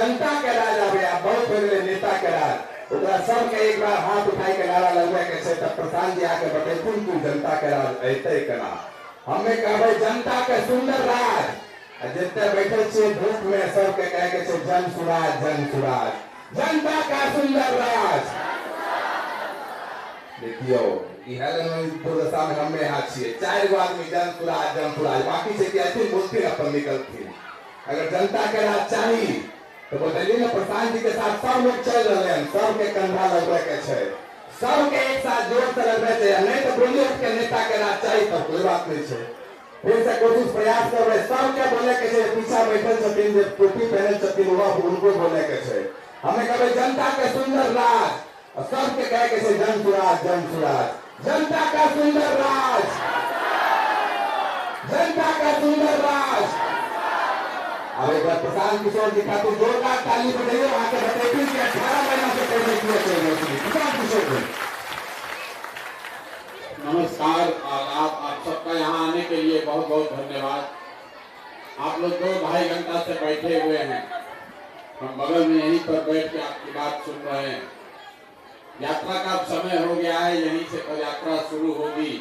जनता के राज आवे, बहुत पहले नेता के राज, सबके एक बार हाथ उठाई के नारा लगवे के छै, तब प्रधान जी आके बतेथुन कि जनता के राज ऐते केना। हमें कहबे जनता के सुंदर राज, जितने बैठे छे धूप में सबके कहे के छै जन सुराज, जन सुराज, जनता का सुंदर राज। देखियो दुर्दशा में हमें यहाँ छे, 4 गो आदमी जन सुराज, जन सुराज, बाकी से क्या बोलती अपन निकलती। अगर जनता के राज चाहिए तो बताइए ना, प्रधान जी के साथ सब लोग चल रहे हैं, सबके कंधा लगवे के छै, सबके एक साथ जोर से लगवे चाहिए, नहीं तो बोलिए के नेता के राज चाहिए तब कोई बात नहीं है। फिर से कोशिश प्रयास कर रहे, सबके बोले के छै, पीछा बैठल छथिन जे टोपी पहनल छथिन उनको बोले के छै। हमें कहबे जनता के सुंदर राज, और सबके कहे के छै जन सुराज, जन सुराज, जनता का सुंदर राज, जनता का सुंदर राज। अब एक बार प्रशांत किशोर जी खातिर जोरदार ताली बजाइए, वहां के बताइए कि 18 महीना से कैसे किया चाहिए प्रशांत किशोर जी। नमस्कार, आप सबका यहाँ आने के लिए बहुत बहुत धन्यवाद। आप लोग 2 ढाई घंटा से बैठे हुए हैं, हम बगल में यहीं पर बैठ के आपकी बात सुन रहे हैं। यात्रा का समय हो गया है, यहीं से पद यात्रा शुरू होगी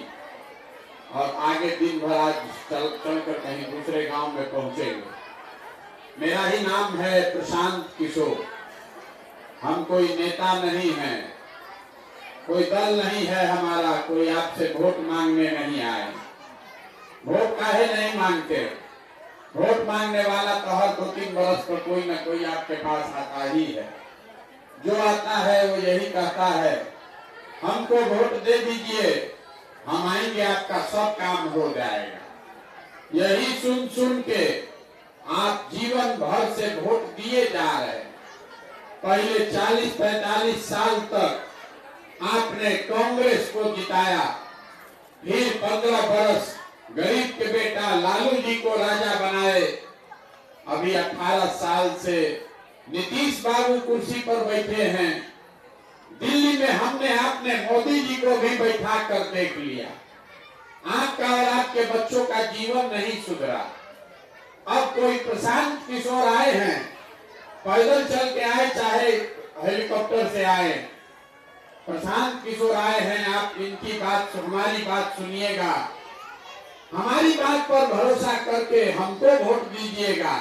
और आगे दिन भर आज चलकर कहीं दूसरे गांव में पहुंचेंगे। मेरा ही नाम है प्रशांत किशोर। हम कोई नेता नहीं है, कोई दल नहीं है हमारा, कोई आपसे वोट मांगने नहीं आए। वोट काहे नहीं मांगते? वोट मांगने वाला तो हर 2-3 बरस पर कोई न कोई आपके पास आता ही है। जो आता है वो यही कहता है हमको वोट दे दीजिए, हम आएंगे, आपका सब काम हो जाएगा। यही सुन सुन के आप जीवन भर से वोट दिए जा रहे हैं। पहले 40-45 साल तक आपने कांग्रेस को जिताया, फिर 15 बरस गरीब के बेटा लालू जी को राजा बनाए। अभी 18 साल से नीतीश बाबू कुर्सी पर बैठे हैं। दिल्ली में हमने आपने मोदी जी को भी बैठा कर देख लिया। आपका और आपके बच्चों का जीवन नहीं सुधरा। अब कोई प्रशांत किशोर आए हैं, पैदल चल के आए चाहे हेलीकॉप्टर से आए, प्रशांत किशोर आए हैं। आप इनकी बात, हमारी बात सुनिएगा, हमारी बात पर भरोसा करके हमको वोट दीजिएगा।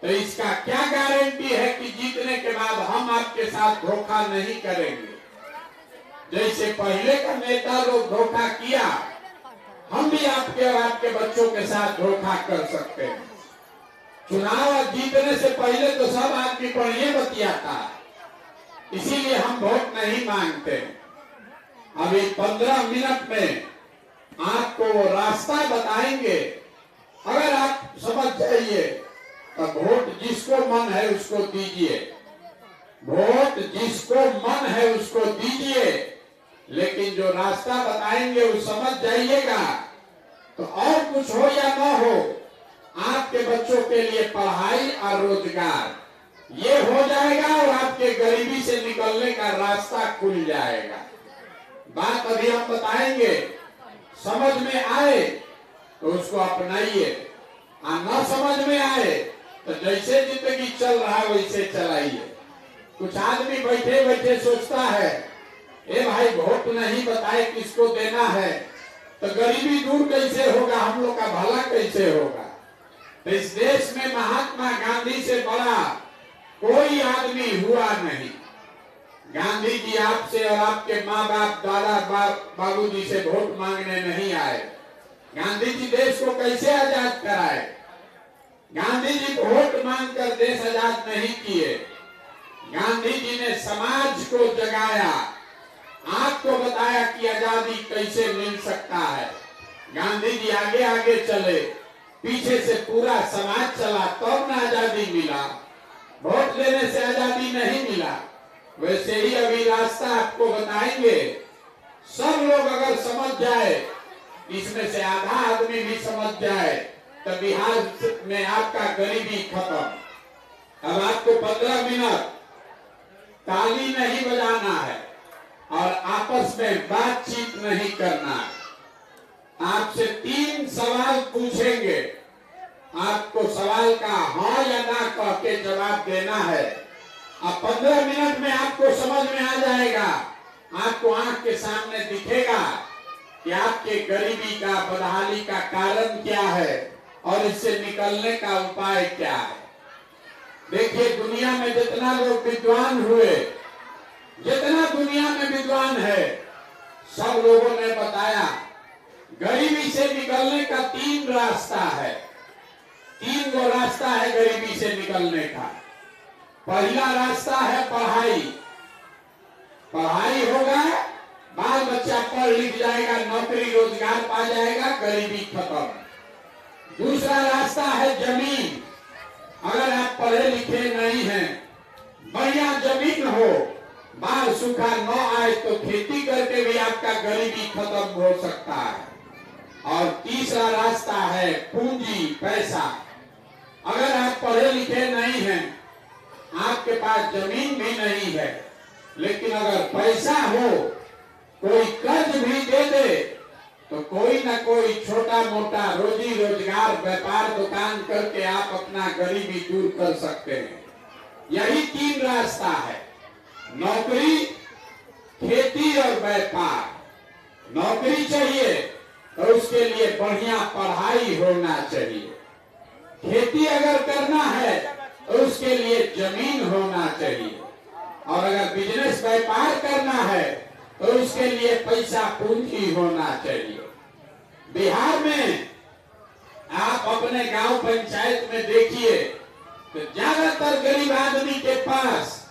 तो इसका क्या गारंटी है कि जीतने के बाद हम आपके साथ धोखा नहीं करेंगे? जैसे पहले का नेता लोग धोखा किया, हम भी आपके और आपके बच्चों के साथ धोखा कर सकते हैं। चुनाव जीतने से पहले तो सब आदमी पर ये बतियाता है, इसीलिए हम वोट नहीं मांगते। अभी 15 मिनट में आपको वो रास्ता बताएंगे, अगर आप समझ जाइए तो वोट जिसको मन है उसको दीजिए, वोट जिसको मन है उसको दीजिए। लेकिन जो रास्ता बताएंगे वो समझ जाइएगा, तो और कुछ हो या ना हो, आपके बच्चों के लिए पढ़ाई और रोजगार ये हो जाएगा और आपके गरीबी से निकलने का रास्ता खुल जाएगा। बात अभी हम बताएंगे, समझ में आए तो उसको अपनाइए, और न समझ में आए तो जैसे जिंदगी चल रहा है वैसे चलाइए। कुछ आदमी बैठे बैठे सोचता है, ए भाई वोट नहीं बताए किसको देना है तो गरीबी दूर कैसे होगा, हम लोग का भला कैसे होगा। तो इस देश में महात्मा गांधी से बड़ा कोई आदमी हुआ नहीं। गांधी जी आपसे और आपके माँ बाप, दादा बाबूजी से वोट मांगने नहीं आए। गांधी जी देश को कैसे आजाद कराए? गांधी जी वोट मांगकर देश आजाद नहीं किए। गांधी जी ने समाज को जगाया, आपको बताया कि आजादी कैसे मिल सकता है। गांधी जी आगे आगे चले, पीछे से पूरा समाज चला, तब ना आजादी मिला। वोट लेने से आजादी नहीं मिला। वैसे ही अभी रास्ता आपको बताएंगे। सब लोग अगर समझ जाए, इसमें से आधा आदमी भी समझ जाए, तो बिहार में आपका गरीबी खत्म। अब आपको 15 मिनट ताली नहीं बजाना है और आपस में बातचीत नहीं करना है। आपसे 3 सवाल पूछेंगे, आपको सवाल का हाँ या ना कह के जवाब देना है। अब 15 मिनट में आपको समझ में आ जाएगा, आपको आंख के सामने दिखेगा कि आपके गरीबी का, बदहाली का कारण क्या है और इससे निकलने का उपाय क्या है। देखिए, दुनिया में जितना लोग विद्वान हुए, जितना दुनिया में विद्वान है, सब लोगों ने बताया गरीबी से निकलने का 3 रास्ता है। 3 गो रास्ता है गरीबी से निकलने का। पहला रास्ता है पढ़ाई। पढ़ाई होगा, बाल बच्चा पढ़ लिख जाएगा, नौकरी रोजगार पा जाएगा, गरीबी खत्म। दूसरा रास्ता है जमीन। अगर आप पढ़े लिखे नहीं हैं, बढ़िया जमीन हो, बाल सूखा न आए तो खेती करके भी आपका गरीबी खत्म हो सकता है। और तीसरा रास्ता है पूंजी, पैसा। अगर आप पढ़े लिखे नहीं हैं, आपके पास जमीन भी नहीं है, लेकिन अगर पैसा हो, कोई कर्ज भी दे दे, तो कोई ना कोई छोटा मोटा रोजी रोजगार, व्यापार, दुकान करके आप अपना गरीबी दूर कर सकते हैं। यही 3 रास्ता है, नौकरी, खेती और व्यापार। नौकरी चाहिए तो उसके लिए बढ़िया पढ़ाई होना चाहिए। खेती अगर करना है तो उसके लिए जमीन होना चाहिए। और अगर बिजनेस, व्यापार करना है तो उसके लिए पैसा, पूंजी होना चाहिए। बिहार में आप अपने गांव पंचायत में देखिए तो ज्यादातर गरीब आदमी के पास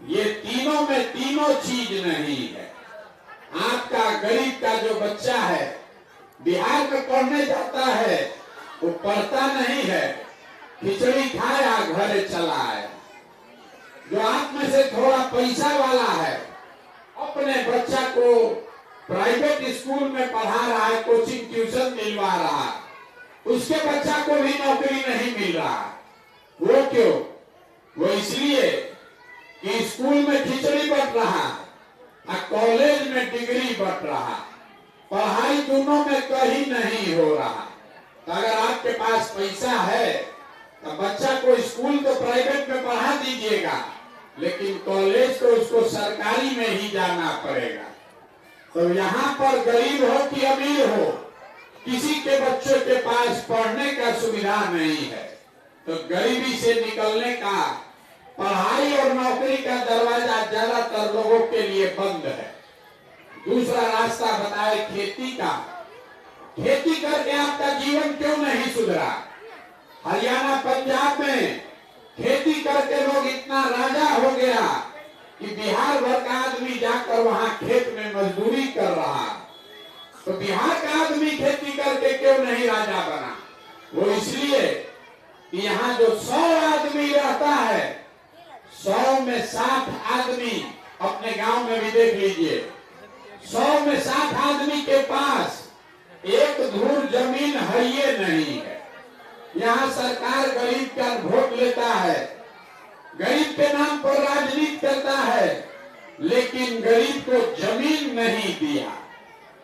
ये तीनों में तीनों चीज नहीं है। आपका गरीब का जो बच्चा है, बिहार में पढ़ने जाता है, वो पढ़ता नहीं है, खिचड़ी खाया घरे चला आया। जो आप में से थोड़ा पैसा वाला है, अपने बच्चा को प्राइवेट स्कूल में पढ़ा रहा है, कोचिंग ट्यूशन दिलवा रहा है, उसके बच्चा को भी नौकरी नहीं मिल रहा। वो क्यों? वो इसलिए कि स्कूल में खिचड़ी बट रहा और कॉलेज में डिग्री बट रहा, पढ़ाई दोनों में कहीं नहीं हो रहा। तो अगर आपके पास पैसा है तो बच्चा को स्कूल तो प्राइवेट में पढ़ा दीजिएगा, लेकिन कॉलेज तो उसको सरकारी में ही जाना पड़ेगा। तो यहाँ पर गरीब हो कि अमीर हो, किसी के बच्चों के पास पढ़ने का सुविधा नहीं है। तो गरीबी से निकलने का, पढ़ाई और नौकरी का दरवाजा ज्यादातर लोगों के लिए बंद है। दूसरा रास्ता बताए खेती का। खेती करके आपका जीवन क्यों नहीं सुधरा? हरियाणा, पंजाब में खेती करके लोग इतना राजा हो गया कि बिहार भर का आदमी जाकर वहां खेत में मजदूरी कर रहा। तो बिहार का आदमी खेती करके क्यों नहीं राजा बना? वो इसलिए कि यहाँ जो 100 आदमी रहता है, 100 में 60 आदमी, अपने गांव में भी देख लीजिए, 100 में 60 आदमी के पास एक धूर जमीन है ये नहीं है। यहाँ सरकार गरीब का वोट लेता है, गरीब के नाम पर राजनीति करता है, लेकिन गरीब को जमीन नहीं दिया।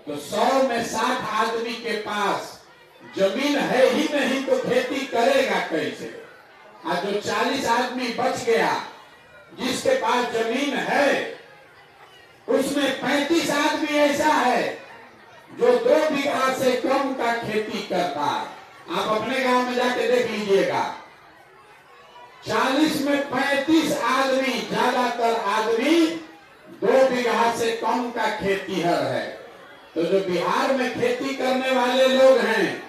तो 100 में 60 आदमी के पास जमीन है ही नहीं तो खेती करेगा कैसे? और जो 40 आदमी बच गया जिसके पास जमीन है, उसमें 35 आदमी ऐसा है जो 2 बीघा से कम का खेती करता है। आप अपने गांव में जाके देख लीजिएगा, 40 में 35 आदमी, ज्यादातर आदमी 2 बीघा से कम का खेतीहर है। तो जो बिहार में खेती करने वाले लोग हैं,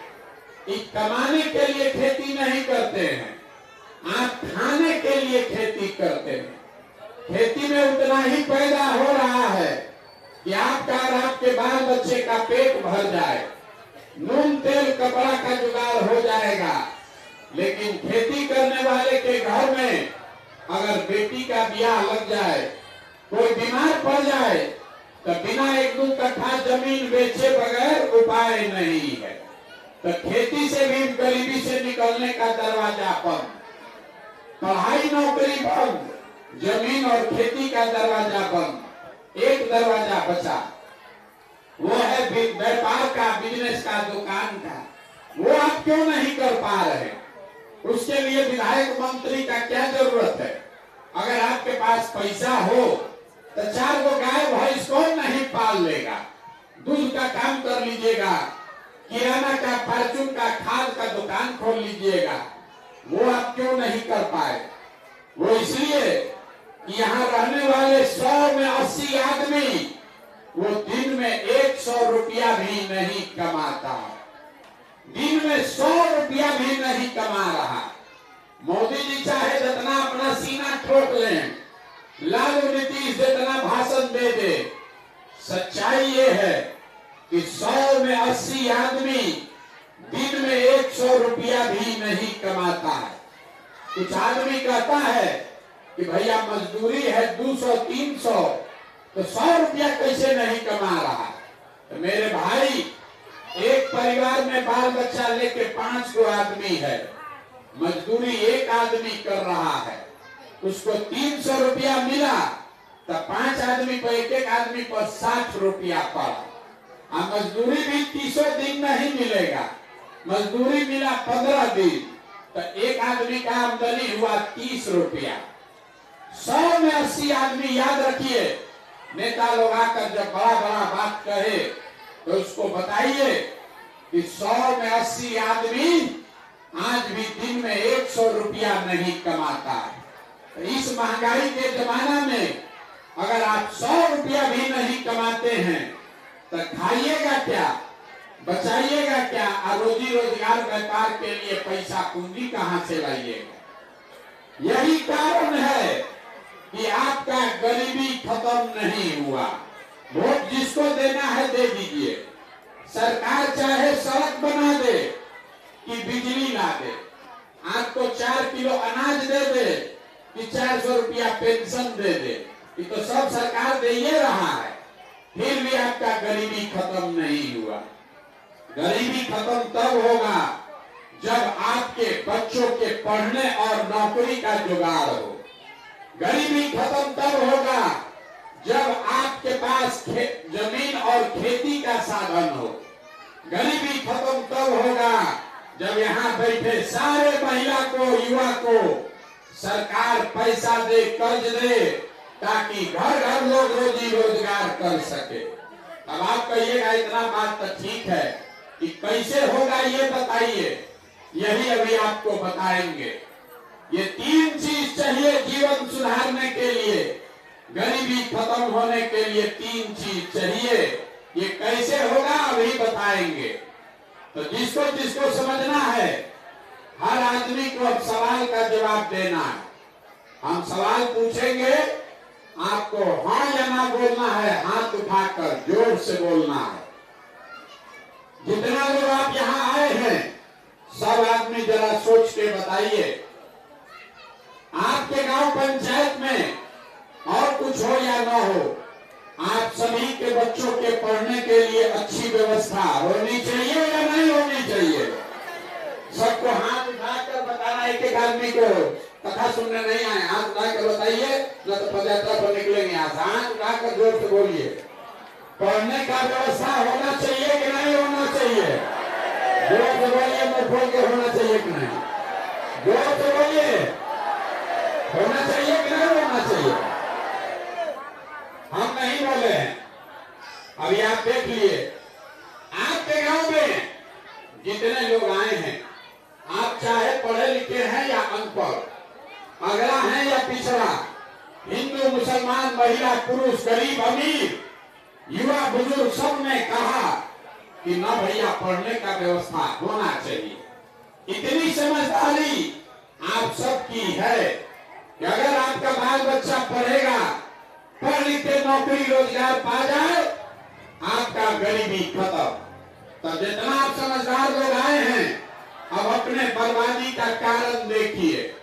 कमाने के लिए खेती नहीं करते हैं, आप खाने के लिए खेती करते हैं। खेती में उतना ही पैदा हो रहा है कि आपका और आपके बाल बच्चे का पेट भर जाए, नून तेल कपड़ा का जुगाड़ हो जाएगा। लेकिन खेती करने वाले के घर में अगर बेटी का ब्याह लग जाए, कोई बीमार पड़ जाए, तो बिना 1-2 कट्ठा जमीन बेचे बगैर उपाय नहीं है। तो खेती से भी गरीबी से निकलने का दरवाजा बंद, पढ़ाई नौकरी बंद, जमीन और खेती का दरवाजा बंद। एक दरवाजा बचा, वो है व्यापार का, बिजनेस का, दुकान का। वो आप क्यों नहीं कर पा रहे? उसके लिए विधायक मंत्री का क्या जरूरत है? अगर आपके पास पैसा हो तो 4 गो गाय भैंस कौन नहीं पाल लेगा? दूध का काम कर लीजिएगा, किराना का, फॉर्चून का, खाद का दुकान खोल लीजिएगा। वो आप क्यों नहीं कर पाए? वो इसलिए कि यहाँ रहने वाले 100 में 80 आदमी वो दिन में 100 रुपया भी नहीं कमाता, दिन में 100 रुपया भी नहीं कमा रहा। मोदी जी चाहे जितना अपना सीना ठोक लें, लालू नीतीश जितना भाषण दे दे, सच्चाई ये है कि 100 में 80 आदमी दिन में 100 रुपया भी नहीं कमाता है। कुछ आदमी कहता है कि भैया मजदूरी है 200-300, तो 100 रुपया कैसे नहीं कमा रहा? तो मेरे भाई, एक परिवार में बाल बच्चा लेके 5 गो आदमी है, मजदूरी एक आदमी कर रहा है, उसको 300 रुपया मिला तो 5 आदमी पर, एक आदमी पर 60 रुपया पड़ा। अब मजदूरी भी 30 दिन नहीं मिलेगा, मजदूरी मिला 15 दिन, तो एक आदमी का आमदनी हुआ 30 रुपया। 100 में 80 आदमी, याद रखिए, नेता लोग आकर जब बड़ा बड़ा बात कहे तो उसको बताइए कि 100 में 80 आदमी आज भी दिन में 100 रुपया नहीं कमाता है। तो इस महंगाई के जमाना में अगर आप 100 रुपया भी नहीं कमाते हैं तो खाइएगा क्या, बचाइएगा क्या, और रोजी रोजगार व्यापार के लिए पैसा पूंजी कहां से लाइएगा? यही कारण है कि आपका गरीबी खत्म नहीं हुआ। वोट जिसको देना है दे दीजिए। सरकार चाहे सड़क बना दे कि बिजली ला दे, आपको 4 किलो अनाज दे दे कि 400 रुपया पेंशन दे दे, ये तो सब सरकार दे ही रहा है, फिर भी आपका गरीबी खत्म नहीं हुआ। गरीबी खत्म तब होगा जब आपके बच्चों के पढ़ने और नौकरी का जुगाड़ हो। गरीबी खत्म तब होगा जब आपके पास जमीन और खेती का साधन हो। गरीबी खत्म तब होगा जब यहाँ बैठे सारे महिला को, युवा को सरकार पैसा दे, कर्ज दे, ताकि घर घर लोग रोजी रोजगार कर सके। अब आप कहिएगा इतना बात तो ठीक है, कि कैसे होगा ये बताइए। यही अभी आपको बताएंगे। ये 3 चीज चाहिए जीवन सुधारने के लिए, गरीबी खत्म होने के लिए 3 चीज चाहिए। ये कैसे होगा अभी बताएंगे। तो जिसको जिसको समझना है, हर आदमी को अब सवाल का जवाब देना है। हम सवाल पूछेंगे, आपको हाँ या ना बोलना है, हाथ उठाकर जोर से बोलना है। जितना लोग आप यहाँ आए हैं, सब आदमी जरा सोच के बताइए, आपके गांव पंचायत में और कुछ हो या ना हो, आप सभी के बच्चों के पढ़ने के लिए अच्छी व्यवस्था होनी चाहिए या नहीं होनी चाहिए? सबको हाथ उठाकर बताना, एक एक आदमी को। कथा सुनने नहीं आए, हाथ उठाकर बताइए, न तो पदयात्रा पर निकलेंगे। यहाँ से हाथ उठाकर जोर से बोलिए, पढ़ने का व्यवस्था होना चाहिए कि नहीं होना चाहिए? जोर से बोलिए, मुंह खोल के होना चाहिए कि नहीं? जोर से बोलिए, होना चाहिए कि नहीं होना चाहिए? हम नहीं बोले हैं। अभी आप देख लिए, आपके गांव में जितने लोग आए हैं, आप चाहे पढ़े लिखे हैं या अनपढ़, अगला है या पिछड़ा, हिंदू मुसलमान, महिला पुरुष, गरीब अमीर, युवा बुजुर्ग, सब ने कहा कि ना भैया पढ़ने का व्यवस्था होना चाहिए। इतनी समझदारी आप सबकी है कि अगर आपका बाल बच्चा पढ़ेगा, पढ़ लिख के नौकरी रोजगार पा जाए, आपका गरीबी खत्म। तो जितना आप समझदार लोग आए हैं, अब अपने बर्बादी का कारण देखिए।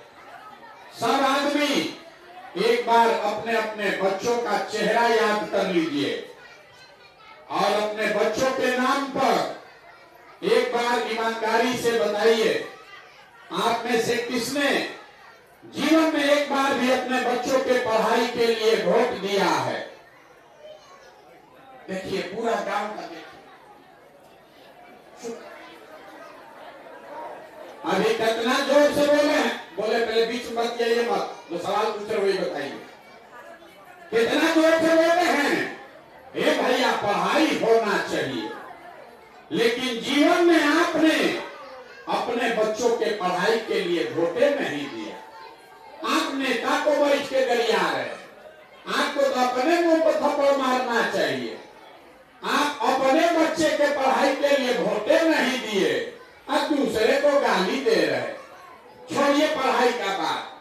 सब आदमी एक बार अपने अपने बच्चों का चेहरा याद कर लीजिए और अपने बच्चों के नाम पर एक बार ईमानदारी से बताइए, आप में से किसने जीवन में एक बार भी अपने बच्चों के पढ़ाई के लिए वोट दिया है? देखिए पूरा गांव का देखिए। अभी कितना जोर से बोले हैं? बोले पहले बीच में मत जाइए, मत तो सवाल पूछ रहे वही बताइए, कितना जोर से बोले हैं? हे भैया पढ़ाई होना चाहिए, लेकिन जीवन में आपने अपने बच्चों के पढ़ाई के लिए वोटे नहीं दिया। आप नेता को बैठ के गरिया रहे, आपको तो अपने मुंह पर थप्पड़ मारना चाहिए। आप अपने बच्चे के पढ़ाई के लिए वोटे नहीं दिए और दूसरे को गाली दे रहे। छोड़िए पढ़ाई का बात,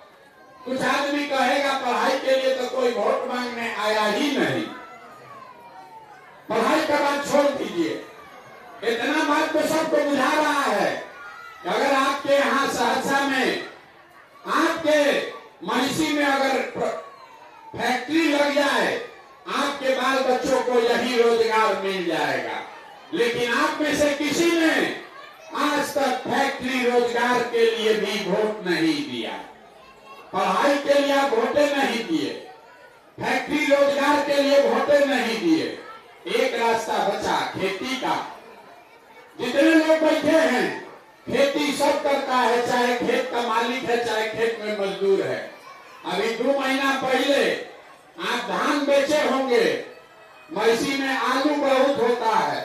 कुछ आदमी कहेगा पढ़ाई के लिए तो कोई वोट मांगने आया ही नहीं। पढ़ाई का बात छोड़ दीजिए, इतना बात तो सबको बुझा रहा है कि अगर आपके यहाँ सहरसा में, आपके महिषी में अगर फैक्ट्री लग जाए, आपके बाल बच्चों को यही रोजगार मिल जाएगा। लेकिन आप में से किसी ने आज तक फैक्ट्री रोजगार के लिए भी वोट नहीं दिया। पढ़ाई के लिए आप वोटे नहीं दिए, फैक्ट्री रोजगार के लिए वोटे नहीं दिए। एक रास्ता बचा खेती का। जितने लोग बैठे हैं, खेती सब करता है, चाहे खेत का मालिक है, चाहे खेत में मजदूर है। अभी 2 महीना पहले आप धान बेचे होंगे, महिषी में आलू बहुत होता है,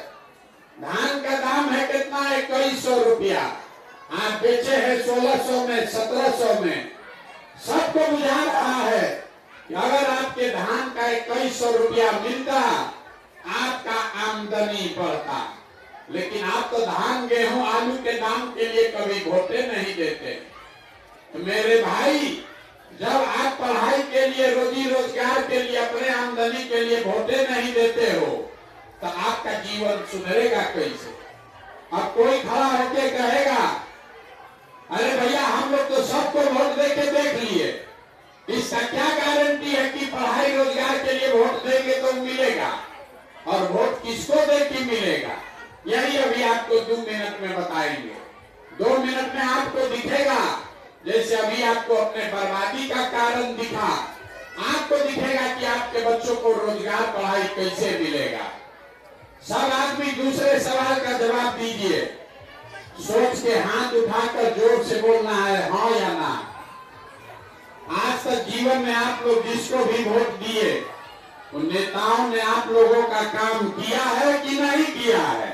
धान का दाम है कितना, 2100 रुपया, आप बेचे हैं 1600 में, 1700 में। सबको बुझा रहा है कि अगर आपके धान का 2100 रुपया मिलता, आपका आमदनी बढ़ता। लेकिन आप तो धान गेहूं आलू के दाम के लिए कभी वोटे नहीं देते। तो मेरे भाई, जब आप पढ़ाई के लिए, रोजी रोजगार के लिए, अपने आमदनी के लिए वोटे नहीं देते हो, तो आपका जीवन सुधरेगा कैसे? अब कोई खड़ा होके कहेगा अरे भैया हम लोग तो सबको वोट दे के देख लिए, इसका क्या गारंटी है कि पढ़ाई रोजगार के लिए वोट देंगे तो मिलेगा, और वोट किसको दे के मिलेगा? यही अभी आपको 2 मिनट में बताएंगे। 2 मिनट में आपको दिखेगा, जैसे अभी आपको अपने बर्बादी का कारण दिखा, आपको दिखेगा कि आपके बच्चों को रोजगार, पढ़ाई कैसे मिलेगा। सब आदमी दूसरे सवाल का जवाब दीजिए, सोच के हाथ उठाकर जोर से बोलना है, हाँ या ना। आज तक जीवन में आप लोग जिसको भी वोट दिए, उन नेताओं ने आप लोगों का काम किया है कि नहीं किया है?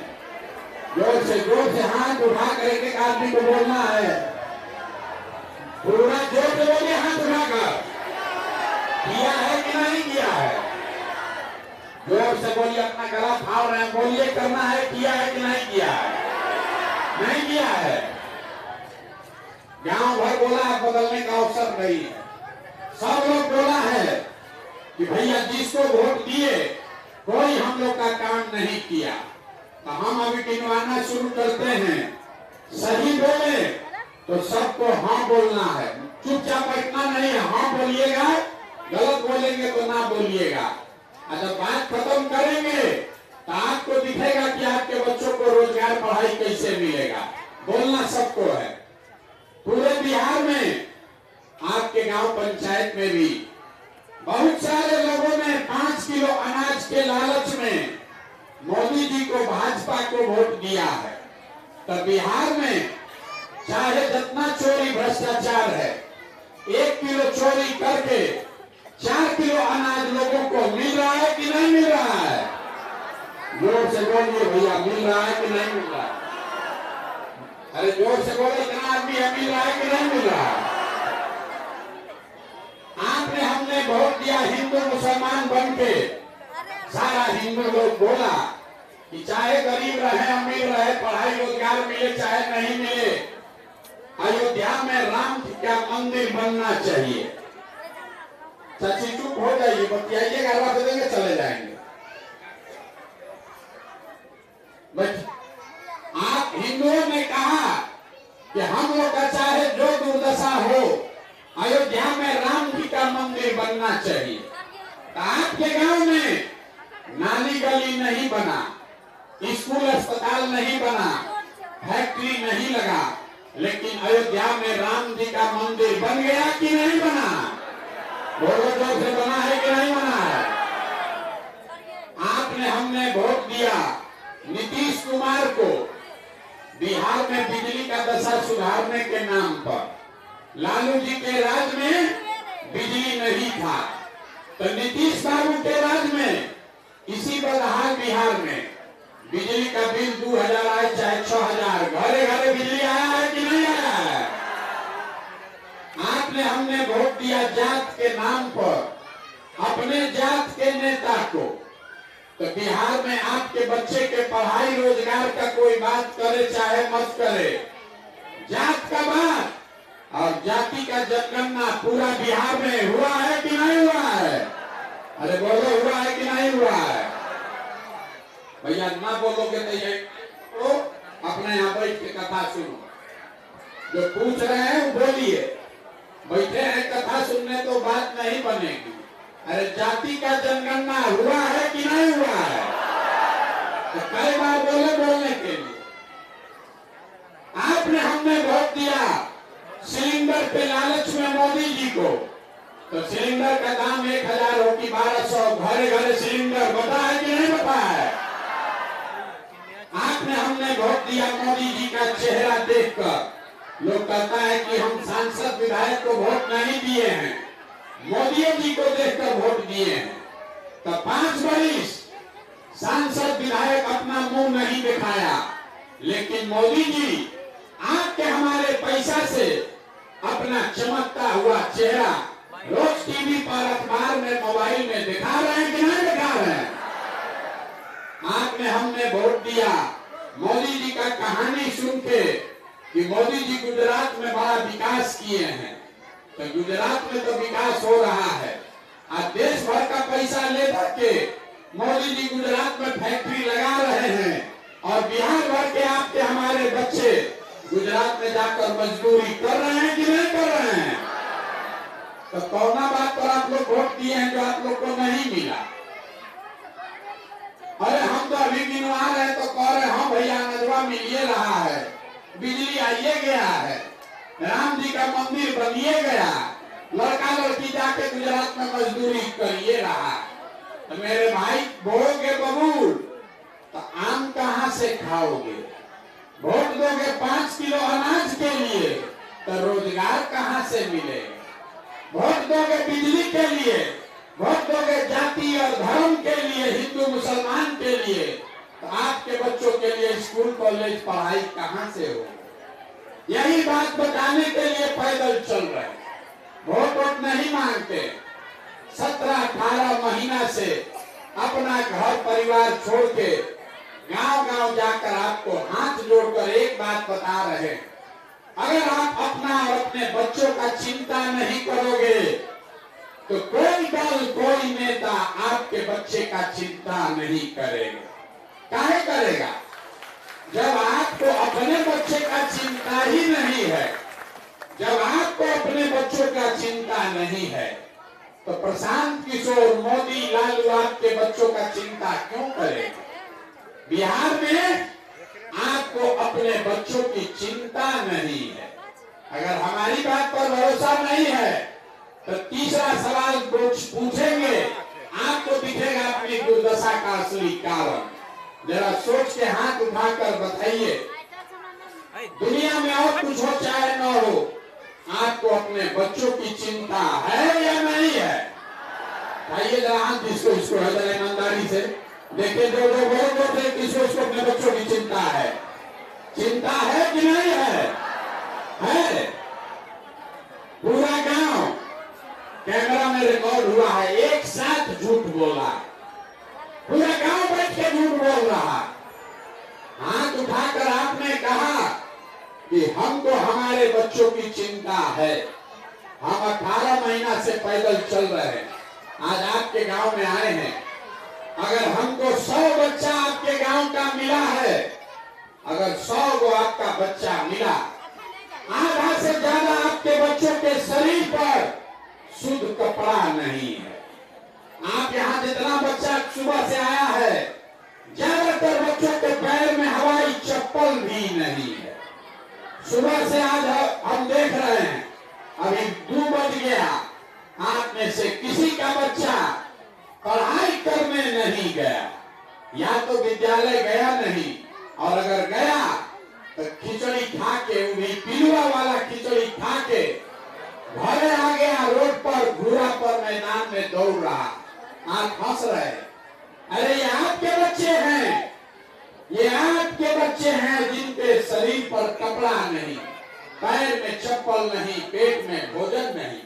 जोर से हाथ उठाकर एक एक आदमी को बोलना है, पूरा जोर से बोलिए, हाथ उठाकर, किया है कि नहीं किया है? जोर से बोलिए, अपना गला फाड़ रहे हैं, बोलिए, करना है, किया है कि नहीं किया है? नहीं किया है। गांव भर बोला है, बदलने का अवसर नहीं है। सब लोग बोला है कि भैया जिसको वोट दिए कोई हम लोग का काम नहीं किया। तो हम अभी गिनवाना शुरू करते हैं। सही बोले तो सबको हाँ बोलना है, चुपचाप बैठना नहीं है, हाँ बोलिएगा, गलत बोलेंगे तो ना बोलिएगा। जब बात खत्म करेंगे तो आपको दिखेगा कि आपके बच्चों को रोजगार, पढ़ाई कैसे मिलेगा। बोलना सबको है। पूरे बिहार में, आपके गांव पंचायत में भी बहुत सारे लोगों ने 5 किलो अनाज के लालच में मोदी जी को, भाजपा को वोट दिया है। तो बिहार में चाहे जितना चोरी भ्रष्टाचार है, 1 किलो चोरी करके 4 किलो अनाज लोगों को मिल रहा है कि नहीं मिल रहा है? जोर से बोलिए भैया, मिल रहा है कि नहीं मिल रहा है? अरे जोर से बोले, इतना आदमी है, मिल रहा है कि नहीं मिल रहा है? आपने, हमने वोट दिया हिंदू मुसलमान बन के, सारा हिंदू लोग बोला कि चाहे गरीब रहे, अमीर रहे, पढ़ाई रोजगार मिले चाहे नहीं मिले, अयोध्या में राम का मंदिर बनना चाहिए। चाची चुप हो जाइए, बतियाइएगा, रख देंगे, चले जाएंगे। आप हिंदुओं ने कहा कि हम लोग का चाहे जो दुर्दशा हो, अयोध्या में राम जी का मंदिर बनना चाहिए। तो आपके गांव में नाली गली नहीं बना, स्कूल अस्पताल नहीं बना, फैक्ट्री नहीं लगा, लेकिन अयोध्या में राम जी का मंदिर बन गया कि नहीं बना? बोलो, जोर से बना है कि नहीं बना है? आपने, हमने वोट दिया नीतीश कुमार को, बिहार में बिजली का दशा सुधारने के नाम पर लालू जी के राज में बिजली नहीं था, तो नीतीश बाबू के राज में इसी बदहाल बिहार में बिजली का बिल 2000 आए चाहे 6000, घरे घरे बिजली आया है कि नहीं आया है? आपने हमने वोट दिया जात के नाम पर अपने जात के नेता को, तो बिहार में आपके बच्चे के पढ़ाई रोजगार का कोई बात करे चाहे मत करे, जात का बात और जाति का जनगणना पूरा बिहार में हुआ है कि नहीं हुआ है? अरे बोलो, हुआ है कि नहीं हुआ है? भैया ना बोलोगे तो ये तो अपने यहाँ बैठ के कथा सुनो, जो पूछ रहे हैं वो बोलिए, बैठे हैं कथा सुनने तो बात नहीं बनेगी। अरे जाति का जनगणना हुआ है कि नहीं हुआ है? तो कई बार बोले बोलने के लिए। आपने हमने वोट दिया सिलेंडर पे लालच में मोदी जी को, तो सिलेंडर का दाम 1000 हो कि 1200, घरे घरे सिलेंडर बता है कि नहीं बता है? आपने हमने वोट दिया मोदी जी का चेहरा देखकर, लोग कहता है कि हम सांसद विधायक को वोट नहीं दिए हैं, मोदी जी को देखकर वोट दिए हैं। तो 5 वर्ष सांसद विधायक अपना मुंह नहीं दिखाया, लेकिन मोदी जी आपके हमारे पैसा से अपना चमकता हुआ चेहरा रोज टीवी पर, अखबार में, मोबाइल में दिखा रहे हैं कि नहीं दिखा रहे हैं? आपने हमने वोट दिया मोदी जी का कहानी सुन के कि मोदी जी गुजरात में बड़ा विकास किए हैं, तो गुजरात में तो विकास हो रहा है। आज देश भर का पैसा ले करके मोदी जी गुजरात में फैक्ट्री लगा रहे हैं और बिहार भर के आपके हमारे बच्चे गुजरात में जाकर मजदूरी कर रहे हैं कि नहीं कर रहे हैं? तो कौना बात पर आप लोग वोट दिए हैं जो आप लोग को नहीं मिला? अरे हम तो अभी गिनवा रहे तो कह रहे हाँ भैया नजवा मिलिए रहा है, बिजली आइए गया है, राम जी का मंदिर बनिए गया, लड़का लड़की जाके गुजरात में मजदूरी करिए रहा। तो मेरे भाई बोलोगे बबूल तो आम कहाँ से खाओगे? वोट दोगे 5 किलो अनाज के लिए तो रोजगार कहाँ से मिलेगा? वोट दोगे बिजली के लिए, वोट दोगे जाति और धर्म के लिए, हिंदू मुसलमान के लिए, तो आपके बच्चों के लिए स्कूल कॉलेज पढ़ाई कहाँ से हो? यही बात बताने के लिए पैदल चल रहे, वोट वोट नहीं मांगते। 17-18 महीना से अपना घर परिवार छोड़ के गांव-गांव जाकर आपको हाथ जोड़कर एक बात बता रहे, अगर आप अपना और अपने बच्चों का चिंता नहीं करोगे तो कोई दल, कोई नेता आपके बच्चे का चिंता नहीं करेगा। काहे करेगा? जब आपको अपने बच्चे का चिंता ही नहीं है, जब आपको अपने बच्चों का चिंता नहीं है, तो प्रशांत किशोर, मोदी, लालू आपके बच्चों का चिंता क्यों करेगा? बिहार में आपको अपने बच्चों की चिंता नहीं है। अगर हमारी बात पर भरोसा नहीं है तो तीसरा सवाल पूछेंगे, आपको दिखेगा अपनी दुर्दशा का असली कारण। जरा सोच के हाथ उठाकर बताइए, दुनिया में और कुछ हो चाहे न हो, आपको अपने बच्चों की चिंता है या नहीं है? आइए जरा हाथ जिसको इसको है जरा ईमानदारी से देखिए, जो जो बोल रहे थे किसको इसको अपने बच्चों की चिंता है? चिंता है कि नहीं है? है। पूरा गांव कैमरा में रिकॉर्ड हुआ है, एक साथ झूठ बोला, पूरा गांव बैठ के झूठ बोल रहा। हाथ उठाकर आपने कहा कि हमको हमारे बच्चों की चिंता है, हम 18 महीना से पैदल चल रहे हैं, आज आपके गांव में आए हैं। अगर हमको 100 बच्चा आपके गांव का मिला है, अगर 100 को आपका बच्चा मिला, आधा से ज्यादा आपके बच्चों के शरीर पर शुद्ध कपड़ा नहीं है। आप यहाँ जितना बच्चा सुबह से आया है, ज्यादातर बच्चों के पैर में हवाई चप्पल भी नहीं है। सुबह से आज हम देख रहे हैं, अभी 2 बज गया, आप में से किसी का बच्चा पढ़ाई करने नहीं गया, या तो विद्यालय गया नहीं, और अगर गया तो खिचड़ी खा के, उन्हीं पिलुआ वाला खिचड़ी खा के घरे आ गया, रोड पर घूरा पर मैदान में दौड़ रहा। आप हंस रहे, अरे ये आपके बच्चे हैं, ये आपके बच्चे हैं जिनके शरीर पर कपड़ा नहीं, पैर में चप्पल नहीं, पेट में भोजन नहीं।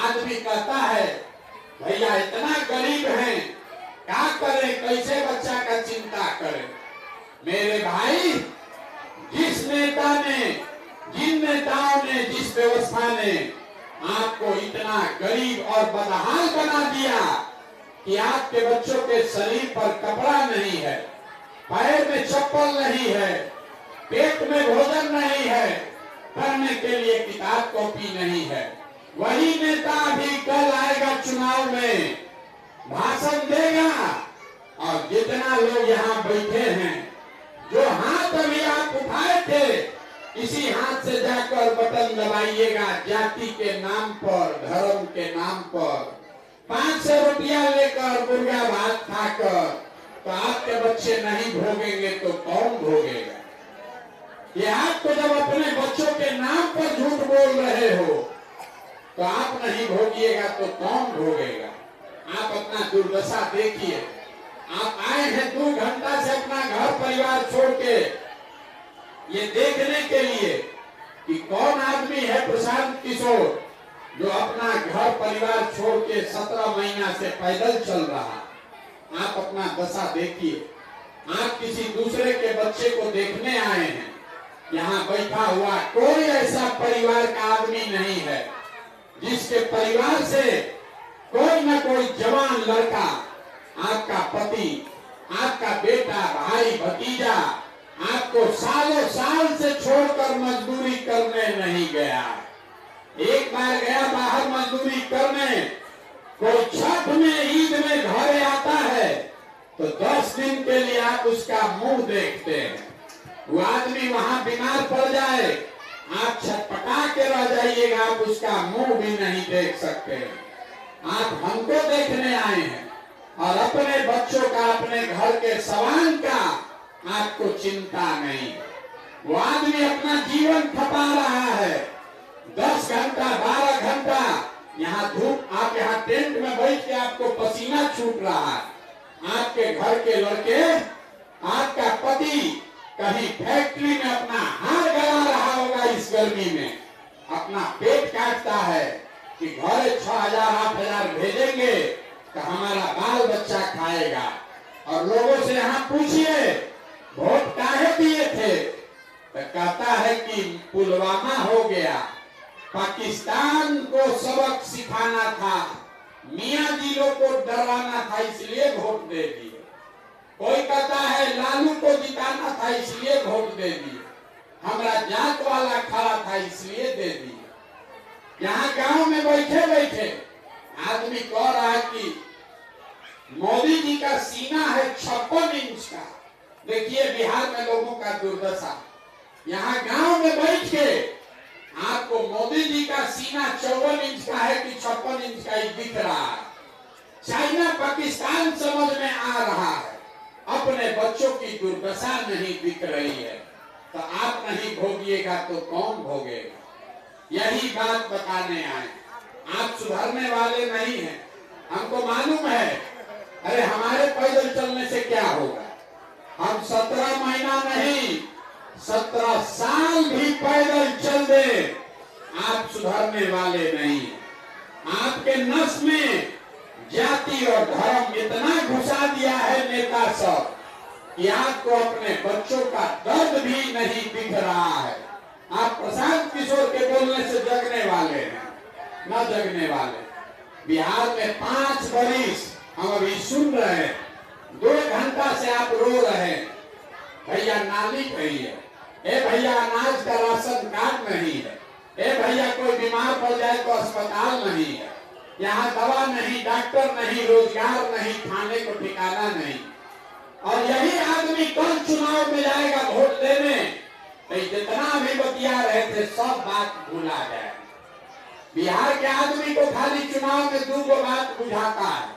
आदमी कहता है भैया इतना गरीब हैं, क्या करें, कैसे बच्चा का चिंता करें। मेरे भाई, जिस नेता ने, जिन नेताओं ने, जिस व्यवस्था ने आपको इतना गरीब और बदहाल बना दिया कि आपके बच्चों के शरीर पर कपड़ा नहीं है, पैर में चप्पल नहीं है, पेट में भोजन नहीं है, पढ़ने के लिए किताब कॉपी नहीं है, वही नेता भी कल आएगा चुनाव में, भाषण देगा और जितना लोग यहाँ बैठे हैं, जो हाथ अभी आप उठाए थे, इसी हाथ से जाकर बटन दबाइएगा। जाति के नाम पर, धर्म के नाम पर 500 रुपया लेकर मुर्गा भात खाकर तो आपके बच्चे नहीं भोगेंगे तो कौन भोगेगा। ये आप तो जब अपने बच्चों के नाम पर झूठ बोल रहे हो तो आप नहीं भोगिएगा तो कौन भोगेगा। आप अपना दुर्दशा देखिए। आप आए हैं 2 घंटा से अपना घर परिवार छोड़ के ये देखने के लिए कि कौन आदमी है प्रशांत किशोर जो अपना घर परिवार छोड़ के 17 महीना से पैदल चल रहा। आप अपना दशा देखिए। आप किसी दूसरे के बच्चे को देखने आए हैं। यहाँ बैठा हुआ कोई ऐसा परिवार का आदमी नहीं है जिसके परिवार से कोई न कोई जवान लड़का, आपका पति, आपका बेटा, भाई, भतीजा आपको सालों साल से छोड़कर मजदूरी करने नहीं गया। एक बार गया बाहर मजदूरी करने, कोई छठ में, ईद में घर आता है तो 10 दिन के लिए आप उसका मुंह देखते हैं। वो आदमी वहां बीमार पड़ जाए, आप छटपटा के रह जाइएगा, आप उसका मुंह भी नहीं देख सकते। आप हमको देखने आए हैं और अपने बच्चों का, अपने घर के सवाल का आपको चिंता नहीं। वो आदमी अपना जीवन खपा रहा है, 10 घंटा 12 घंटा यहाँ धूप, आप यहाँ टेंट में बैठ के आपको पसीना छूट रहा है। आपके घर के लड़के, आपका पति कहीं फैक्ट्री में अपना हार गला रहा होगा इस गर्मी में, अपना पेट काटता है कि घर 6000 8000 भेजेंगे तो हमारा बाल बच्चा खाएगा। और लोगों से यहाँ पूछिए वोट काहे दिए थे तो कहता है कि पुलवामा हो गया, पाकिस्तान को सबक सिखाना था, मियां जिलों को डराना था इसलिए वोट दे दिए। कोई कहता है लालू को जिताना था इसलिए वोट दे दिए, हमारा जात वाला खड़ा था इसलिए दे दिए। यहाँ गांव में बैठे बैठे आदमी कह रहा है कि मोदी जी का सीना है 56 इंच का। देखिए बिहार में लोगों का दुर्दशा। यहाँ गांव में बैठ के आपको मोदी जी का सीना 54 इंच का है कि 56 इंच का ही दिख रहा है। चाइना पाकिस्तान समझ में आ रहा है, अपने बच्चों की दुर्दशा नहीं दिख रही है। तो आप नहीं भोगिएगा तो कौन भोगेगा। यही बात बताने आए। आप सुधरने वाले नहीं हैं, हमको मालूम है। अरे हमारे पैदल चलने से क्या होगा। हम 17 महीना नहीं 17 साल भी पैदल चल दे, आप सुधरने वाले नहीं। आपके नस में जाति और धर्म इतना घुसा दिया है नेता सब कि आपको अपने बच्चों का दर्द भी नहीं दिख रहा है। आप प्रशांत किशोर के बोलने से जगने वाले हैं, न जगने वाले। बिहार में 5 बरिस हम अभी सुन रहे हैं, 2 घंटा से आप रो रहे हैं, भैया नाली नहीं है, ए भैया अनाज का राशन कार्ड नहीं है, ए भैया कोई बीमार पड़ जाए तो अस्पताल नहीं है, यहाँ दवा नहीं, डॉक्टर नहीं, रोजगार नहीं, खाने को ठिकाना नहीं। और यही आदमी कल चुनाव में जाएगा वोट देने तो जितना भी बतिया रहे थे सब बात भूला जाए। बिहार के आदमी को खाली चुनाव में 2 बात बुझाता है,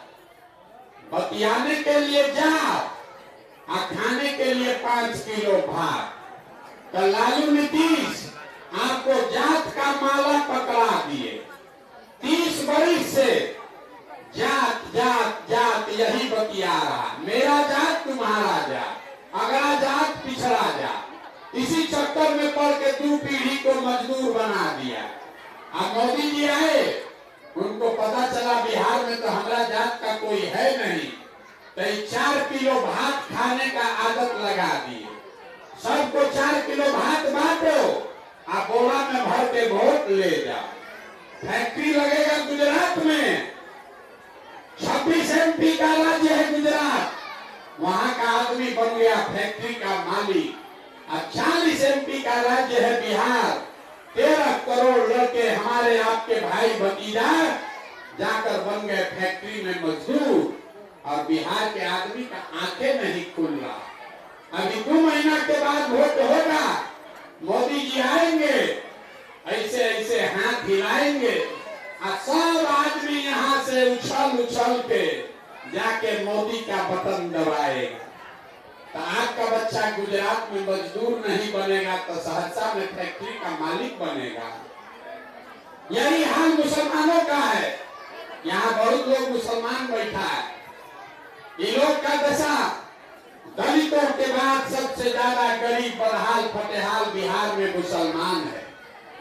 बतियाने के लिए जाओ और खाने के लिए 5 किलो भात। तो लालू नीतीश आपको जात का माला पकड़ा दिए। 30 वर्ष से जात जात जात यही बतिया रहा, मेरा जात तुम्हारा जात, अगला जात पिछड़ा जात। इसी चक्कर में पड़ के 2 पीढ़ी को मजदूर बना दिया। अब मोदी जी आए, उनको पता चला बिहार में तो हमारा जात का कोई है नहीं, तो 4 किलो भात खाने का आदत लगा दिए। सबको 4 किलो भात बांटो, आप बोरा में भर के वोट ले जाओ। फैक्ट्री लगेगा गुजरात में, 26 MP का राज्य है गुजरात, वहां का आदमी बन गया फैक्ट्री का मालिक। 40 MP का राज्य है बिहार, 13 करोड़ लड़के हमारे आपके भाई भतीजा जाकर बन गए फैक्ट्री में मजदूर, और बिहार के आदमी का आंखें नहीं खुल रहा। अभी 2 महीना के बाद वोट होगा, मोदी जी आएंगे, ऐसे ऐसे हाथ हिलाएंगे और सब आदमी यहाँ से उछल उछल के जाके मोदी का बटन दबाएगा। तो आपका बच्चा गुजरात में मजदूर नहीं बनेगा तो सहरसा में फैक्ट्री का मालिक बनेगा। यही हाल मुसलमानों का है। यहाँ बहुत लोग मुसलमान बैठा है। ये लोग का दशा, दलितों के बाद सबसे ज्यादा गरीब बदहाल फटेहाल बिहार में मुसलमान है।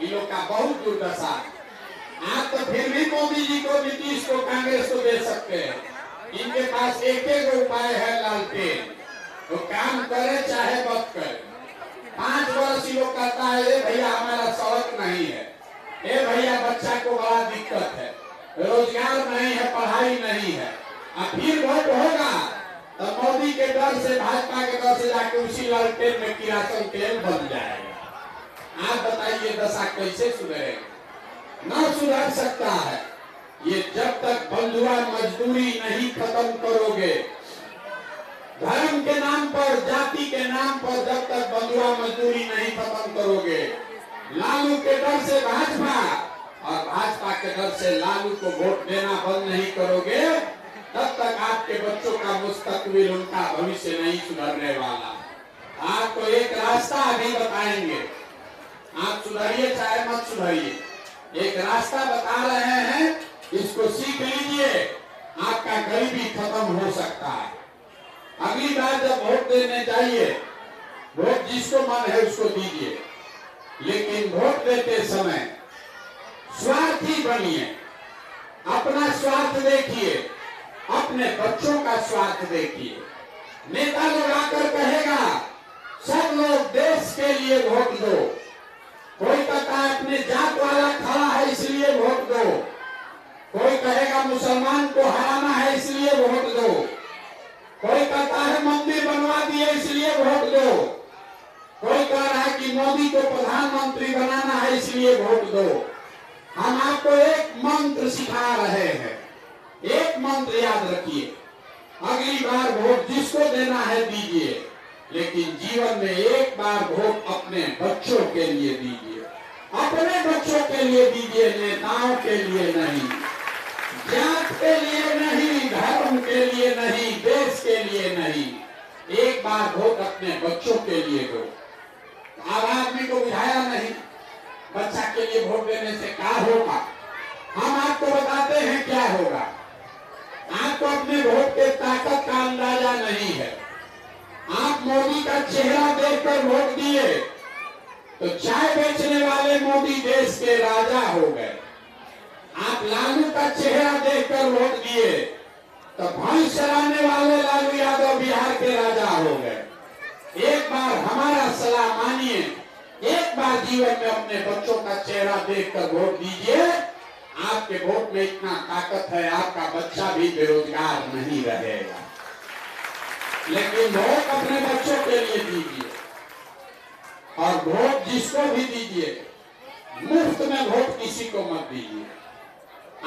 ये लोग का बहुत दुर्दशा। आप तो फिर भी मोदी जी को, नीतीश को, कांग्रेस को दे सकते हैं। इनके पास एक एक उपाय है, लालटेन। तो काम करे चाहे मत करे। 5 वर्ष ये लोग कहता है, ए भैया हमारा सड़क नहीं है, ए भैया बच्चा को बड़ा दिक्कत है, रोजगार नहीं है, पढ़ाई नहीं है। अब फिर वोट होगा तो मोदी के डर से, भाजपा के डर से जाके उसी लालटेन में किरासन तेल बन जाएगा। आप बताइए दशा कैसे सुधरेगा? न सुधर सकता है। ये जब तक बंधुआ मजदूरी नहीं खत्म करोगे, धर्म के नाम पर, जाति के नाम पर जब तक बंधुआ मजदूरी नहीं खत्म करोगे, लालू के डर से भाजपा और भाजपा के डर से लालू को वोट देना बंद नहीं करोगे, तब तक आपके बच्चों का मुस्तकबिल, उनका भविष्य नहीं सुधरने वाला। आपको एक रास्ता अभी बताएंगे, आप सुधरिए चाहे मत सुधरिए। एक रास्ता बता रहे हैं, इसको सीख लीजिए, आपका गरीबी खत्म हो सकता है। अगली बार जब वोट देने जाइए, वोट जिसको मन है उसको दीजिए, लेकिन वोट देते समय स्वार्थी बनिए। अपना स्वार्थ देखिए, अपने बच्चों का स्वार्थ देखिए। नेता लोग आकर कहेगा सब लोग देश के लिए वोट दो, कोई कहता है अपने जात वाला खड़ा है इसलिए वोट दो, कोई कहेगा मुसलमान को हराना है इसलिए वोट दो, कोई कहता है मंदिर बनवा दिए इसलिए वोट दो, कोई कह रहा है कि मोदी को प्रधानमंत्री बनाना है इसलिए वोट दो। हम आपको एक मंत्र सिखा रहे हैं, एक मंत्र याद रखिए। अगली बार वोट जिसको देना है दीजिए, लेकिन जीवन में एक बार वोट अपने बच्चों के लिए दीजिए। अपने बच्चों के लिए दीजिए, नेताओं के लिए नहीं, जात के लिए नहीं, धर्म के लिए नहीं, देश के लिए नहीं। एक बार वोट अपने बच्चों के लिए दो। आम आदमी को बुझाया नहीं, बच्चा के लिए वोट देने से क्या होगा। हम आपको बताते हैं क्या होगा। आपको अपने वोट के ताकत का अंदाजा नहीं है। आप मोदी का चेहरा देखकर वोट दिए तो चाय बेचने वाले मोदी देश के राजा हो गए। आप लालू का चेहरा देखकर वोट दिए तो भैंस चराने वाले लालू यादव बिहार के राजा हो गए। एक बार हमारा सलाह मानिए, एक बार जीवन में अपने बच्चों का चेहरा देखकर वोट दीजिए। आपके वोट में इतना ताकत है, आपका बच्चा भी बेरोजगार नहीं रहेगा। लेकिन वोट अपने बच्चों के लिए दीजिए, और वोट जिसको भी दीजिए, मुफ्त में वोट किसी को मत दीजिए।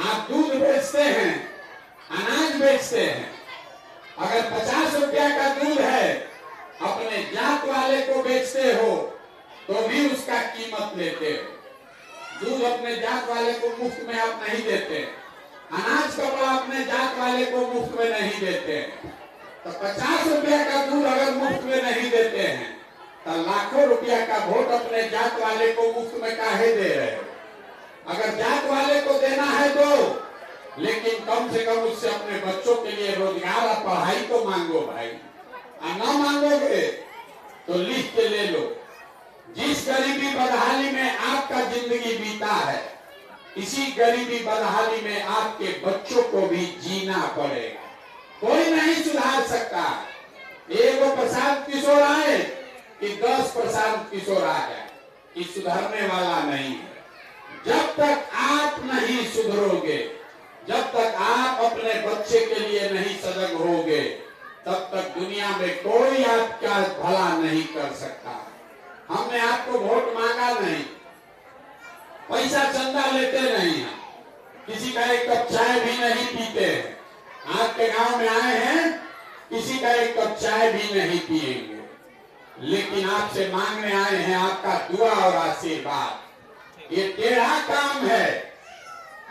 आप दूध बेचते हैं, अनाज बेचते हैं, अगर 50 रुपया का दूध है, अपने जात वाले को बेचते हो तो भी उसका कीमत लेते हो। दूध अपने जात वाले को मुफ्त में आप नहीं देते, अनाज कपड़ा अपने जात वाले को मुफ्त में नहीं देते। तो 50 रुपया का दूध अगर मुफ्त में नहीं देते हैं तो लाखों रुपया का वोट अपने जात वाले को मुफ्त में काहे दे रहे हो? अगर जात वाले को देना है तो, लेकिन कम से कम उससे अपने बच्चों के लिए रोजगार और पढ़ाई तो मांगो भाई। ना मांगोगे तो लिख के ले लो। जिस गरीबी बदहाली में आपका जिंदगी बीता है, इसी गरीबी बदहाली में आपके बच्चों को भी जीना पड़ेगा। कोई नहीं सुधार सकता। एगो प्रशांत किशोर आए कि 10 प्रशांत किशोर आ जाए, ये सुधरने वाला नहीं है। जब तक आप नहीं सुधरोगे, जब तक आप अपने बच्चे के लिए नहीं सजग होगे, तब तक दुनिया में कोई आपका भला नहीं कर सकता। हमने आपको वोट मांगा नहीं, पैसा चंदा लेते नहीं हैं, किसी का एक कप चाय भी नहीं पीते हैं। आपके गांव में आए हैं, किसी का एक कप चाय भी नहीं पिएंगे, लेकिन आपसे मांगने आए हैं आपका दुआ और आशीर्वाद। ये टेढ़ा काम है।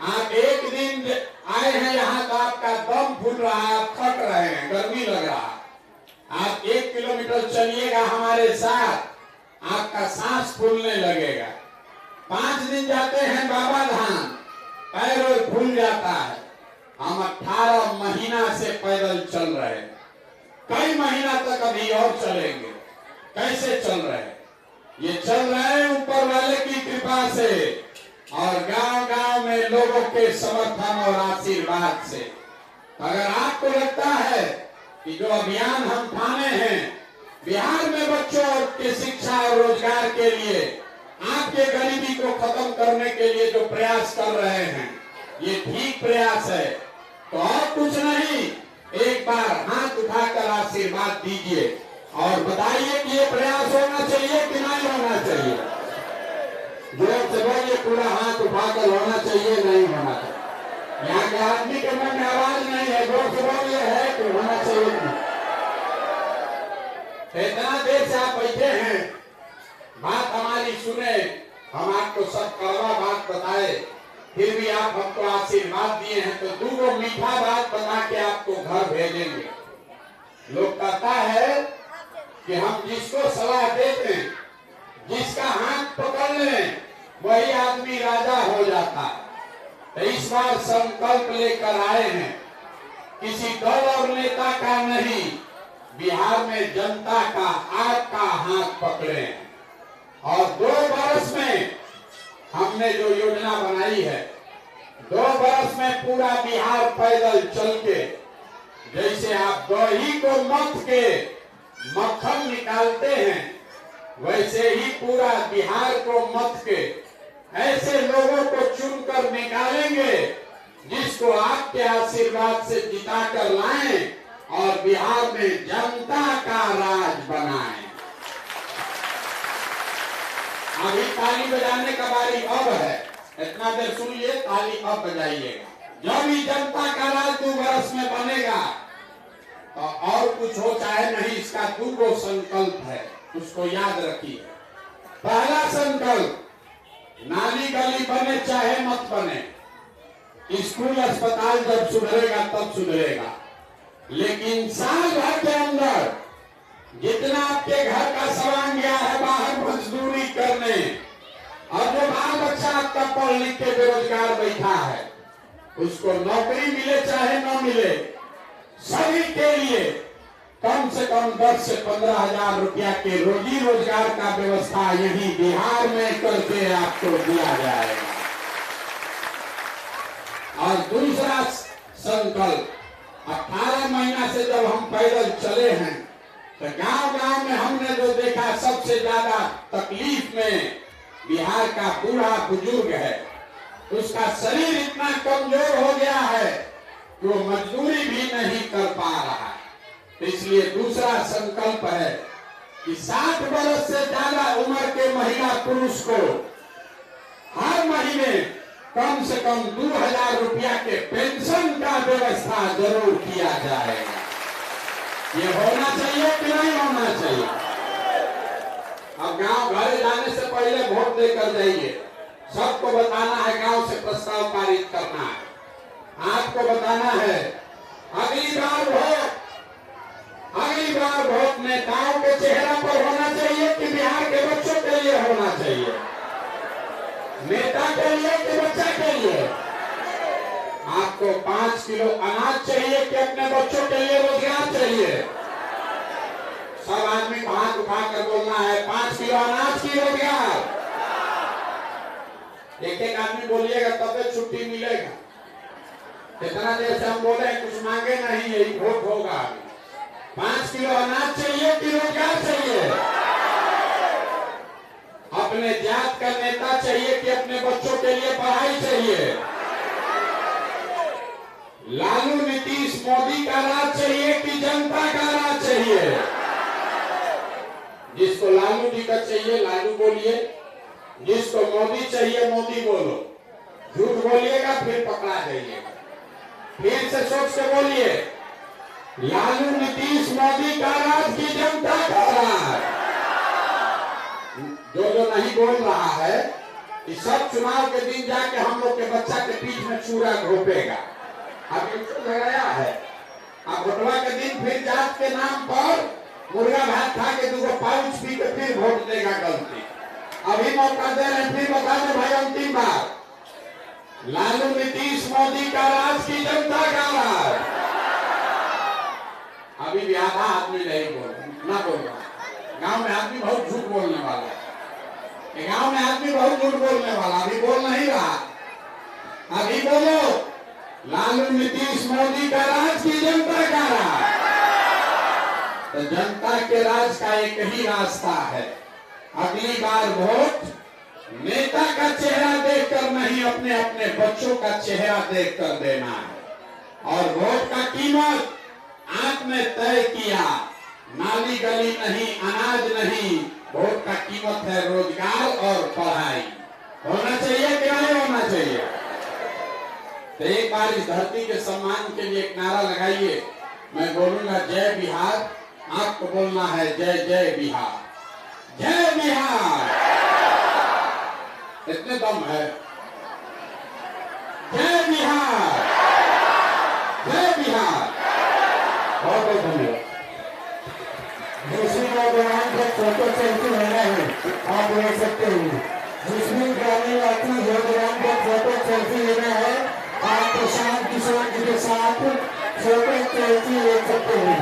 आप एक दिन आए हैं यहाँ तो आपका दम फूल रहा है, आप थक रहे हैं, गर्मी लग रहा है। आप 1 किलोमीटर चलिएगा हमारे साथ, आपका सांस फूलने लगेगा। 5 दिन जाते हैं बाबा धाम, पैर और फूल जाता है। हम 18 महीना से पैदल चल रहे हैं, कई महीना तक अभी और चलेंगे। कैसे चल रहे हैं? ये चल रहे हैं ऊपर वाले की कृपा से और गांव-गांव में लोगों के समर्थन और आशीर्वाद से। अगर आपको लगता है कि जो अभियान हम ठाने हैं बिहार में बच्चों के शिक्षा और रोजगार के लिए, आपके गरीबी को खत्म करने के लिए जो प्रयास कर रहे हैं, ये ठीक प्रयास है, तो और कुछ नहीं, एक बार हाथ उठाकर आशीर्वाद दीजिए और बताइए कि ये प्रयास होना चाहिए कि नहीं होना चाहिए। जोर से बोलिए, पूरा हाथ उठाकर होना चाहिए नहीं होना चाहिए। यहाँ के आदमी के मन में आवाज नहीं है, जोर से बोलिए है कि होना चाहिए कि नहीं। इतना देर से आप बैठे हैं, बात हमारी सुने, हम आपको सब कड़वा बात बताए, फिर भी आप हमको आशीर्वाद दिए हैं, तो 2 मीठा बात बता के आपको घर भेजेंगे। लोग कहता है कि हम जिसको सलाह देते हैं, जिसका हाथ पकड़ लें, वही आदमी राजा हो जाता है। तो इस बार संकल्प लेकर आए हैं, किसी दल और नेता का नहीं, बिहार में जनता का, आपका हाथ पकड़े। और 2 बरस में हमने जो योजना बनाई है, 2 बरस में पूरा बिहार पैदल चल के, जैसे आप दही को मथ के मक्खन निकालते हैं, वैसे ही पूरा बिहार को मथ के ऐसे लोगों को चुनकर निकालेंगे जिसको आपके आशीर्वाद से जिता कर लाएं और बिहार में जनता का राज बनाएं। अभी ताली बजाने का बारी अब है, इतना देर सुनिए, ताली अब बजाइएगा। जब भी जनता का राज 2 बरस में बनेगा तो और कुछ हो चाहे नहीं, इसका 2 संकल्प है, उसको याद रखिए। पहला संकल्प, नाली गली बने चाहे मत बने, स्कूल अस्पताल जब सुधरेगा तब सुधरेगा, लेकिन साल भर के अंदर जितना आपके घर का सामान गया है बाहर मजदूरी करने, और जो बाल बच्चा आपका पढ़ लिख के बेरोजगार बैठा है, उसको नौकरी मिले चाहे न मिले, सभी के लिए कम से कम 10 से 15 हजार रुपया के रोजी रोजगार का व्यवस्था यही बिहार में करके आपको दिया जाएगा। और दूसरा संकल्प, 18 महीना से जब हम पैदल चले हैं तो गांव-गांव में हमने जो देखा, सबसे ज्यादा तकलीफ में बिहार का बूढ़ा बुजुर्ग है। उसका शरीर इतना कमजोर हो गया है कि वो मजदूरी भी नहीं कर पा रहा है। इसलिए दूसरा संकल्प है कि 60 वर्ष से ज्यादा उम्र के महिला पुरुष को हर महीने कम से कम 2000 रुपया के पेंशन का व्यवस्था जरूर किया जाएगा। ये होना चाहिए कि नहीं होना चाहिए? अब गांव घर जाने से पहले वोट देकर जाइए। सबको बताना है, गांव से प्रस्ताव पारित करना है, आपको बताना है। अगली बार वोट नेताओं के चेहरा पर होना चाहिए कि बच्चों के लिए होना चाहिए? नेता के लिए कि बच्चा के लिए? आपको 5 किलो अनाज चाहिए कि अपने बच्चों के लिए रोजगार चाहिए? सब आदमी को हाथ उठाकर बोलना है 5 किलो अनाज की रोजगार। एक एक आदमी बोलिएगा तब तक छुट्टी मिलेगा। इतना देर से हम बोले कुछ मांगे नहीं, यही वोट होगा। 5 किलो अनाज चाहिए कि रोजगार चाहिए? अपने जात का नेता चाहिए कि अपने बच्चों के लिए पढ़ाई चाहिए? लालू नीतीश मोदी का राज चाहिए कि जनता का राज चाहिए? जिसको लालू जी का चाहिए लालू बोलिए, जिसको मोदी चाहिए मोदी बोलो। झूठ बोलिएगा फिर पकड़ा जाइएगा। फिर से सोच के बोलिए, लालू नीतीश मोदी का राज की जनता का राज। जो नहीं बोल रहा है कि सब चुनाव के दिन जाके हम लोग के बच्चा के पीठ में चूड़ा घोपेगा। अब लगाया है, अब वोटवा के दिन फिर जात के नाम पर मुर्गा भात खा के 2 पाउच पी के फिर वोट देगा गलती। अभी मौका दे रहे, फिर बता दे भाई अंतिम बार, लालू नीतीश मोदी का राज की जनता का राज। अभी भी आधा आदमी नहीं बोल रहा। गांव में आदमी बहुत झूठ बोलने वाला है। गांव में आदमी बहुत झूठ बोलने वाला, अभी बोल नहीं रहा। अभी बोलो, लालू नीतीश मोदी का राज की जनता का राज। तो जनता के राज का एक ही रास्ता है, अगली बार वोट नेता का चेहरा देखकर नहीं, अपने अपने बच्चों का चेहरा देखकर देना है। और वोट का कीमत आप ने तय किया, नाली गली नहीं, अनाज नहीं, वोट का कीमत है रोजगार और पढ़ाई। होना चाहिए कि नहीं होना चाहिए? तो एक बार इस धरती के सम्मान के लिए एक नारा लगाइए। मैं बोलूंगा जय बिहार, आपको बोलना है जय जय बिहार, जय बिहार। इतने दम है, जय बिहार, जय बिहार। बहुत बहुत धन्यवाद। दूसरी नौजवान का फोटो सेल्फी लेना है, आप ले सकते हैं। दूसरी ग्रामीण अपनी नौजवान का फोटो सेल्फी लेना है, आप प्रशांत किशोर जी के साथ फोटो सेल्फी ले सकते हैं।